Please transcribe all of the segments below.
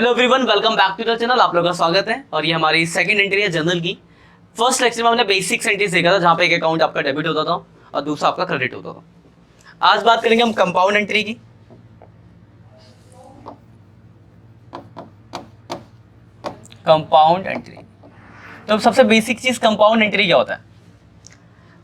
Hello everyone, welcome back to the channel. आप लोगों का स्वागत है और ये हमारी सेकंड एंट्री है जनरल की। फर्स्ट लेक्चर में हमने बेसिक एंट्रीज देखा था जहां पे एक अकाउंट आपका डेबिट होता था और दूसरा आपका क्रेडिट होता था। आज बात करेंगे हम कंपाउंड एंट्री की। कंपाउंड एंट्री तो सबसे बेसिक चीज कंपाउंड एंट्री क्या होता है?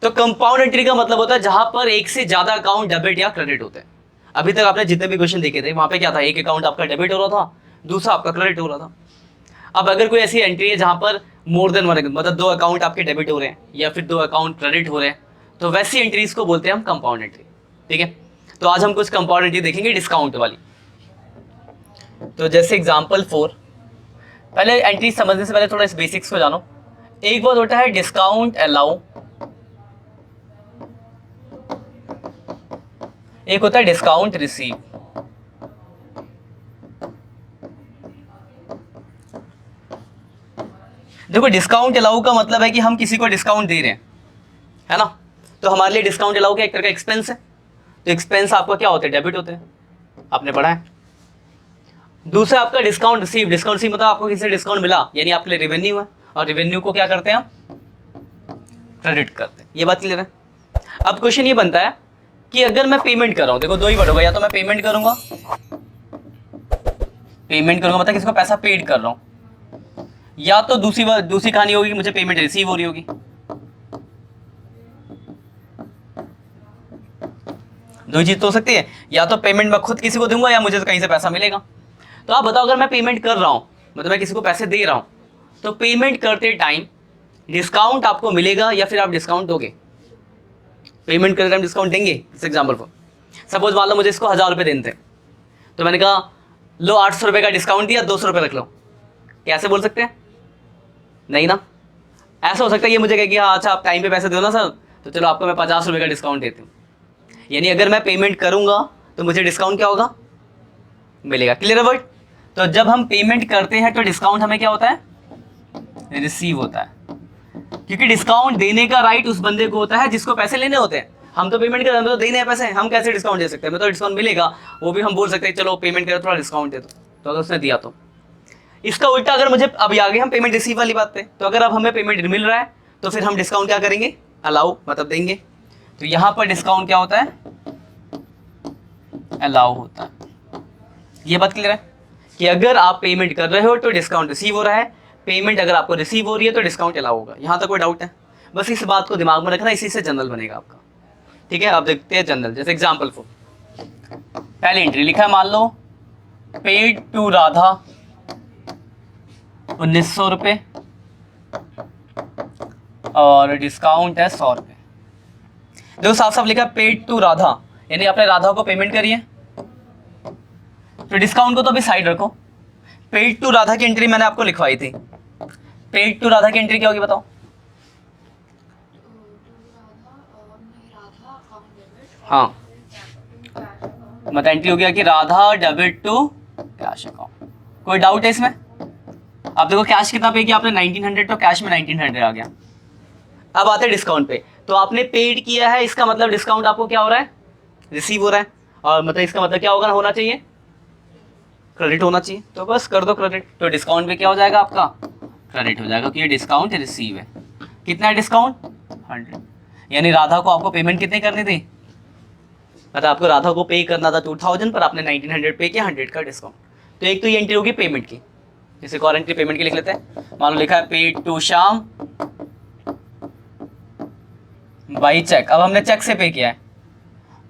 तो कंपाउंड एंट्री का मतलब होता है जहां पर एक से ज्यादा अकाउंट डेबिट या क्रेडिट होते हैं। अभी तक आपने जितने भी क्वेश्चन देखे थे वहां पे क्या था, एक अकाउंट आपका डेबिट हो रहा था, दूसरा आपका क्रेडिट हो रहा था। अब अगर कोई ऐसी एंट्री है जहां पर मोर देन वन, मतलब दो अकाउंट आपके डेबिट हो रहे हैं या फिर दो अकाउंट क्रेडिट हो रहे हैं, तो वैसी एंट्रीज को बोलते हैं हम कंपाउंड एंट्री। ठीक है, तो आज हम कुछ कंपाउंड एंट्री देखेंगे डिस्काउंट वाली। तो जैसे एग्जांपल 4, पहले एंट्री समझने से पहले थोड़ा इस बेसिक्स को जानो। एक बात होता है डिस्काउंट अलाउ, एक होता है डिस्काउंट रिसीव। देखो, डिस्काउंट अलाउ का मतलब है कि हम किसी को डिस्काउंट दे रहे हैं, है ना। तो हमारे लिए डिस्काउंट अलाउ क्या एक तरह का एक्सपेंस है। तो एक्सपेंस आपका क्या होते हैं, डेबिट होते हैं, आपने पढ़ा है। दूसरा आपका डिस्काउंट रिसीव। डिस्काउंट रिसीव मतलब आपको किसी से डिस्काउंट मिला, यानी आपके लिए रेवेन्यू है, और रेवेन्यू को क्या करते हैं हम, क्रेडिट करते हैं। ये बात क्लियर है। अब क्वेश्चन ये बनता है कि अगर मैं पेमेंट कर रहा हूं, देखो दो ही वर्ड होगा, या तो मैं पेमेंट करूंगा मतलब किसी को पैसा पेड कर रहा हूं, या तो दूसरी कहानी होगी कि मुझे पेमेंट रिसीव हो रही होगी। दो चीज तो हो सकती है, या तो पेमेंट मैं खुद किसी को दूंगा या मुझे तो कहीं से पैसा मिलेगा। तो आप बताओ, अगर मैं पेमेंट कर रहा हूं मतलब मैं किसी को पैसे दे रहा हूं, तो पेमेंट करते टाइम डिस्काउंट आपको मिलेगा या फिर आप डिस्काउंट दोगे? पेमेंट करते टाइम डिस्काउंट देंगे। इस एग्जाम्पल पर सपोज मान लो मुझे इसको 1000 रुपये देने थे, तो मैंने कहा लो 800 रुपये का डिस्काउंट दिया, 200 रुपये रख लो। कैसे बोल सकते हैं? नहीं ना। ऐसा हो सकता है ये मुझे कहे कि हाँ अच्छा आप टाइम पे पैसे दो ना सर, तो चलो आपको मैं 50 रुपये का डिस्काउंट देती हूँ। यानी अगर मैं पेमेंट करूंगा तो मुझे डिस्काउंट क्या होगा, मिलेगा। क्लियर है वर्ड? तो जब हम पेमेंट करते हैं तो डिस्काउंट हमें क्या होता है, रिसीव होता है। क्योंकि डिस्काउंट देने का राइट उस बंदे को होता है जिसको पैसे लेने होते हैं। हम तो पेमेंट कर रहे हैं, तो देने हैं पैसे, हम कैसे डिस्काउंट दे सकते हैं? तो डिस्काउंट मिलेगा, वो भी हम बोल सकते हैं चलो पेमेंट करो थोड़ा डिस्काउंट दे दो। तो अगर उसने दिया तो इसका उल्टा, अगर मुझे अभी आगे हम पेमेंट रिसीव वाली बात पे, तो अगर अब हमें पेमेंट मिल रहा है तो फिर हम डिस्काउंट क्या करेंगे, अलाउ मतलब देंगे। तो यहां पर डिस्काउंट क्या होता है, अलाउ होता है। ये बात क्लियर है कि अगर आप पेमेंट कर रहे हो तो डिस्काउंट रिसीव हो रहा है, पेमेंट अगर आपको रिसीव हो रही है तो डिस्काउंट अलाउ होगा। यहां तक कोई डाउट है? बस इस बात को दिमाग में रखना, इसी से जनरल बनेगा आपका। ठीक है, अब देखते हैं जनरल। जैसे एग्जाम्पल 4, पहली एंट्री लिखा है, मान लो पेड टू राधा 1900 रुपये और डिस्काउंट है 100 रुपये। देखो साफ साफ लिखा है पेड टू राधा, यानी आपने राधा को पेमेंट करी है। तो डिस्काउंट को तो अभी साइड रखो, पेड टू राधा की एंट्री मैंने आपको लिखवाई थी। पेड टू राधा की एंट्री क्या होगी बताओ? हाँ, मतलब एंट्री हो गया कि Radha debit to cash account. कोई डाउट है इसमें? आप देखो कैश कितना पे किया आपने, 1900, तो कैश में 1900 आ गया। अब आते हैं डिस्काउंट पे। तो आपने पेड किया है, इसका मतलब डिस्काउंट आपको क्या हो रहा है, रिसीव हो रहा है। और मतलब इसका मतलब क्या होगा, होना चाहिए क्रेडिट होना चाहिए। तो बस कर दो क्रेडिट, तो डिस्काउंट पे क्या हो जाएगा आपका, क्रेडिट हो जाएगा, क्योंकि डिस्काउंट रिसीव है। कितना है डिस्काउंट, 100। यानी राधा को आपको पेमेंट कितनी करनी थी, मतलब आपको राधा को पे करना था 2000, पर आपने 1900 पे किया, 100 का डिस्काउंट। तो एक तो ये एंट्री होगी पेमेंट की। जैसे और एंट्री पेमेंट की लिख लेते हैं। मान लो लिखा है paid to Shyam by cheque. अब हमने चेक से पे किया है,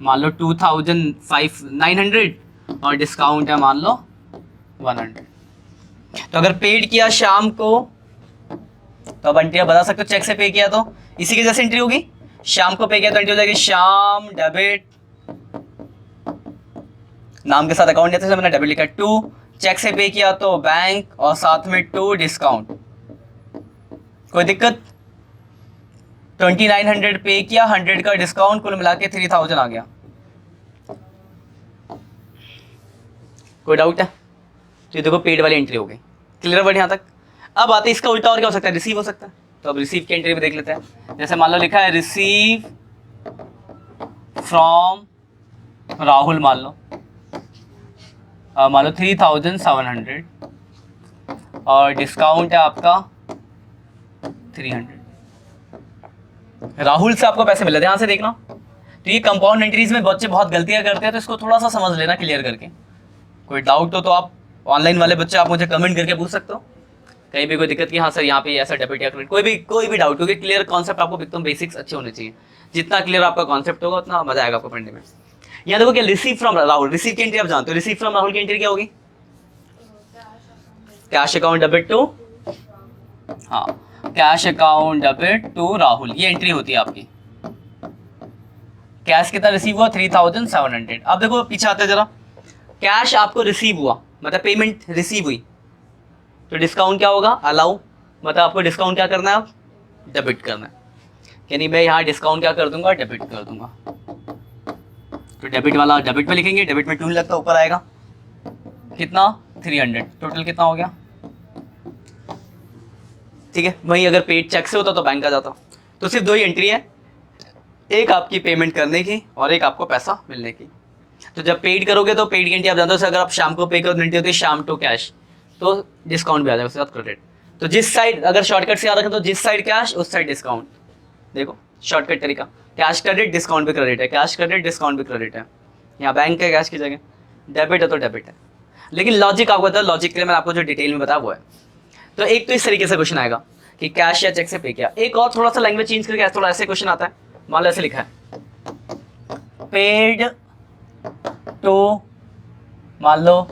मान लो 900 और डिस्काउंट है मान लो 100। तो अगर पेड किया शाम को, तो अब एंट्री बता सकते हो, चेक से पे किया तो इसी की जैसे एंट्री होगी। शाम को पे किया तो एंट्री हो जाएगी शाम डेबिट, नाम के साथ अकाउंट जैसे मैंने डेबिट लिखा, टू चेक से पे किया तो बैंक, और साथ में टू डिस्काउंट। कोई दिक्कत? 2900 पे किया, 100 का डिस्काउंट, कुल मिला के 3000 आ गया। कोई डाउट है? तो ये देखो पेड वाली एंट्री हो गई। क्लियर वर्ड यहाँ तक? अब आते इसका उल्टा और क्या हो सकता है, रिसीव हो सकता है। तो अब रिसीव की एंट्री भी देख लेते हैं। जैसे मान लो लिखा है रिसीव फ्रॉम राहुल, मान लो 3700 और डिस्काउंट है आपका 300। राहुल से आपको पैसे मिले, ध्यान से देखना। तो ये कंपाउंड एंट्रीज में बच्चे बहुत गलतियां करते हैं, तो इसको थोड़ा सा समझ लेना क्लियर करके। कोई डाउट हो तो आप ऑनलाइन वाले बच्चे आप मुझे कमेंट करके पूछ सकते हो, कहीं भी कोई दिक्कत की हाँ सर यहाँ पे ऐसा डेबिट या क्रेडिट, कोई भी डाउट, क्योंकि क्लियर कॉन्सेप्ट आपको एकदम बेसिक्स अच्छे होने चाहिए। जितना क्लियर आपका कॉन्सेप्ट होगा उतना मजा आएगा आपको पढ़ने में। यहाँ देखो क्या, रिसीव फ्रॉम राहुल, रिसीव की एंट्री आप जानते हो, रिसीव फ्रॉम राहुल की एंट्री क्या होगी? कैश अकाउंट डेबिट टू, हाँ cash account debit to Rahul, ये एंट्री होती है आपकी। कैश कितना रिसीव हुआ? 3700। अब देखो पीछे आते जरा, कैश आपको रिसीव हुआ मतलब पेमेंट रिसीव हुई, तो डिस्काउंट क्या होगा? अलाउ, मतलब आपको डिस्काउंट क्या करना है? अब डेबिट करना है, यानी मैं यहाँ डिस्काउंट क्या कर दूंगा? डेबिट कर दूंगा। तो डेबिट वाला डेबिट में लिखेंगे, डेबिट में 2 लगता ऊपर आएगा कितना? 300। टोटल कितना हो गया? ठीक है, वही अगर पेड चेक से होता तो बैंक आ जाता। तो सिर्फ 2 ही एंट्री है, एक आपकी पेमेंट करने की और एक आपको पैसा मिलने की। तो जब पेड करोगे तो पेड की एंट्री आप जानते हो, अगर आप शाम को पे करो एंट्री होती है शाम टू कैश, तो डिस्काउंट भी आ जाएगा उसके साथ क्रेडिट। तो जिस साइड अगर शॉर्टकट से याद रखें तो जिस साइड कैश उस साइड डिस्काउंट। देखो शॉर्टकट तरीका, कैश क्रेडिट डिस्काउंट भी क्रेडिट है, कैश क्रेडिट डिस्काउंट भी क्रेडिट है। यहाँ बैंक है कैश की जगह, डेबिट है तो डेबिट है। लेकिन लॉजिक आपको बता, लॉजिक के लिए मैंने आपको जो डिटेल में बताया वो है। तो एक तो इस तरीके से क्वेश्चन आएगा कि कैश या चेक से पे किया। एक और थोड़ा सा लैंग्वेज चेंज करके थोड़ा ऐसे क्वेश्चन आता है, मान लो ऐसे लिखा है पेड टू, मान लो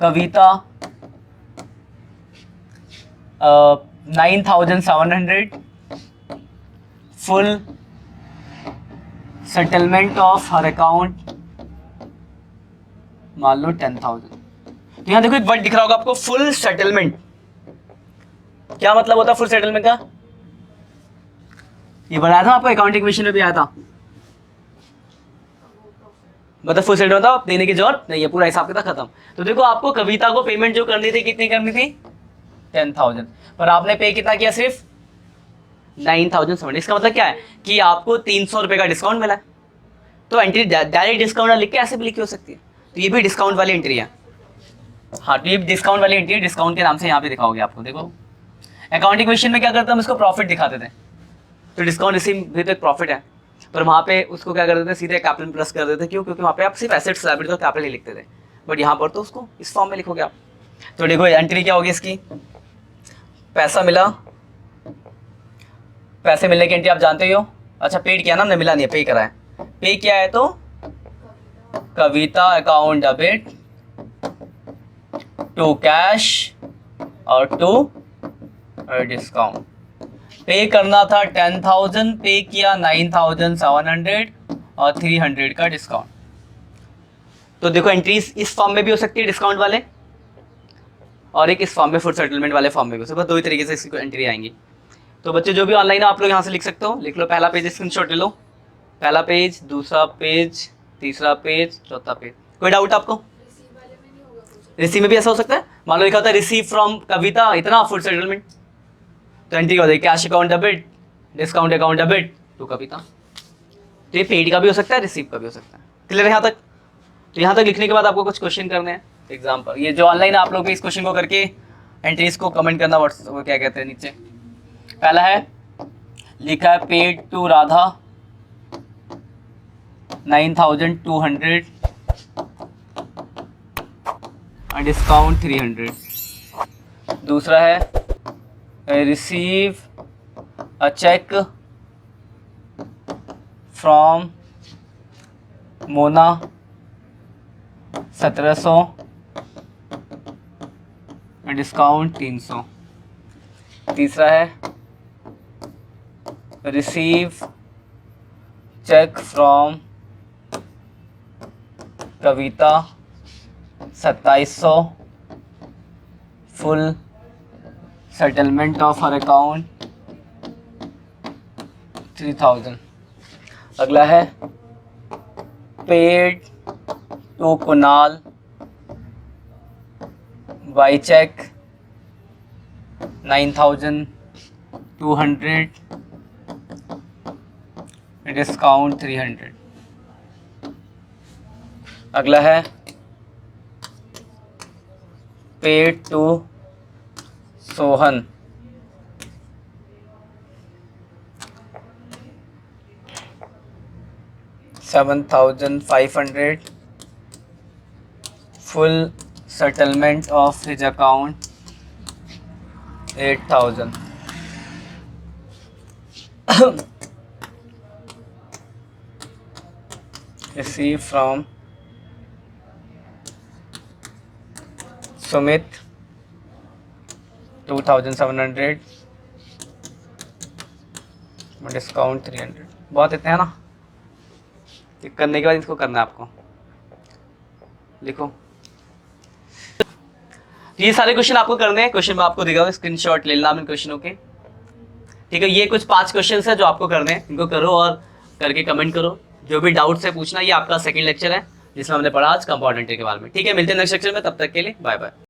कविता 9700 full settlement of her account मान लो 10,000। तो यहाँ देखो एक वर्ड दिख रहा होगा आपको, फुल सेटलमेंट। क्या मतलब होता है फुल सेटलमेंट का? ये बताया था आपको, अकाउंटिंग मिशन में भी आया था। मतलब फुल सेटलमेंट था, देने की जरूरत नहीं है, पूरा हिसाब किताब खत्म। तो देखो आपको कविता को पेमेंट जो करनी थी कितनी करनी थी? 10,000, पर आपने पे कितना किया? सिर्फ 9,700। इसका मतलब क्या है कि आपको 300 रुपए का डिस्काउंट मिला है। तो एंट्री डायरेक्ट डिस्काउंट लिख के ऐसे भी लिखी हो सकती है, तो ये भी डिस्काउंट वाली एंट्री है। हाँ, तो ये डिस्काउंट वाली एंट्री है, डिस्काउंट के नाम से यहाँ पे दिखाओगे आपको। देखो अकाउंटिंग मिशन में क्या करते हैं, हम इसको प्रॉफिट दिखाते थे, तो डिस्काउंट रिसीव भी तो एक प्रॉफिट है, पर वहाँ पे उसको क्या करते थे? सीधे कैपिटल प्लस कर देते थे। क्यों? क्योंकि वहाँ पे आप सिर्फ एसेट्स लायबिलिटी तो कैपिटल ही लिखते थे, बट यहाँ पर तो उसको इस फॉर्म में लिखोगे आप। तो देखो एंट्री क्या होगी इसकी? पैसा मिला, पैसे मिलने की एंट्री आप जानते ही हो। अच्छा पेड किया ना हमने, मिला नहीं है, पे करा है। पे किया है तो कविता अकाउंट डेबिट टू कैश और टू डिस्काउंट। पे करना था 10,000, पे किया 9,700 और 300 का डिस्काउंट। तो देखो एंट्रीज इस फॉर्म में भी हो सकती है डिस्काउंट वाले, और एक इस फॉर्म में फुल सेटलमेंट वाले फॉर्म में भी हो सकता है। 2 ही तरीके से इसकी एंट्री आएंगी। तो बच्चे जो भी ऑनलाइन है आप लोग यहाँ से लिख सकते हो, लिख लो पहला पेज स्क्रीनशॉट ले लो, पहला पेज, दूसरा पेज, तीसरा पेज, चौथा पेज। कोई डाउट आपको? रिसीव में भी ऐसा हो सकता है, मान लो लिखा होता है रिसीव फ्रॉम कविता इतना फुल सेटलमेंट, तो एंट्री हो जाएगी cash account debit discount account debit to Kavita. तो ये पेड का भी हो सकता है, रिसीव का भी हो सकता है। क्लियर है यहाँ तक? तो यहाँ तक लिखने के बाद आपको कुछ क्वेश्चन करने हैं एग्जाम पर। ये जो ऑनलाइन आप लोग इस क्वेश्चन को करके एंट्रीज को कमेंट करना, व्हाट्सएप वो क्या कहते हैं नीचे। पहला है लिखा है पेड टू राधा 9,200 और डिस्काउंट 300। दूसरा है receive a cheque from Mona 1,700 discount 300। तीसरा है receive cheque from Kavita 2,700 full settlement of her account 3,000। अगला है paid to Kunal by cheque 9,200 discount 300। अगला है paid to Sohan, $7,500 full settlement of his account 8,000. Received from Sumit 2,700 discount 300. बहुत इतने हैं ना, ये करने के बाद इसको करना है आपको, लिखो. ये सारे क्वेश्चन आपको करने हैं. क्वेश्चन मैं आपको दिखाऊंगा, स्क्रीनशॉट ले लेना इन क्वेश्चनों के. ठीक है, ये कुछ 5 क्वेश्चन है जो आपको करने हैं. इनको करो और करके कमेंट करो. जो भी डाउट्स है पूछना. ये आपका सेकंड लेक्चर है जिसमें हमने पढ़ा आज कंपाउंड एंट्री के बारे में. ठीक है, मिलते हैं नेक्स्ट लेक्चर में. तब तक के लिए बाय बाय.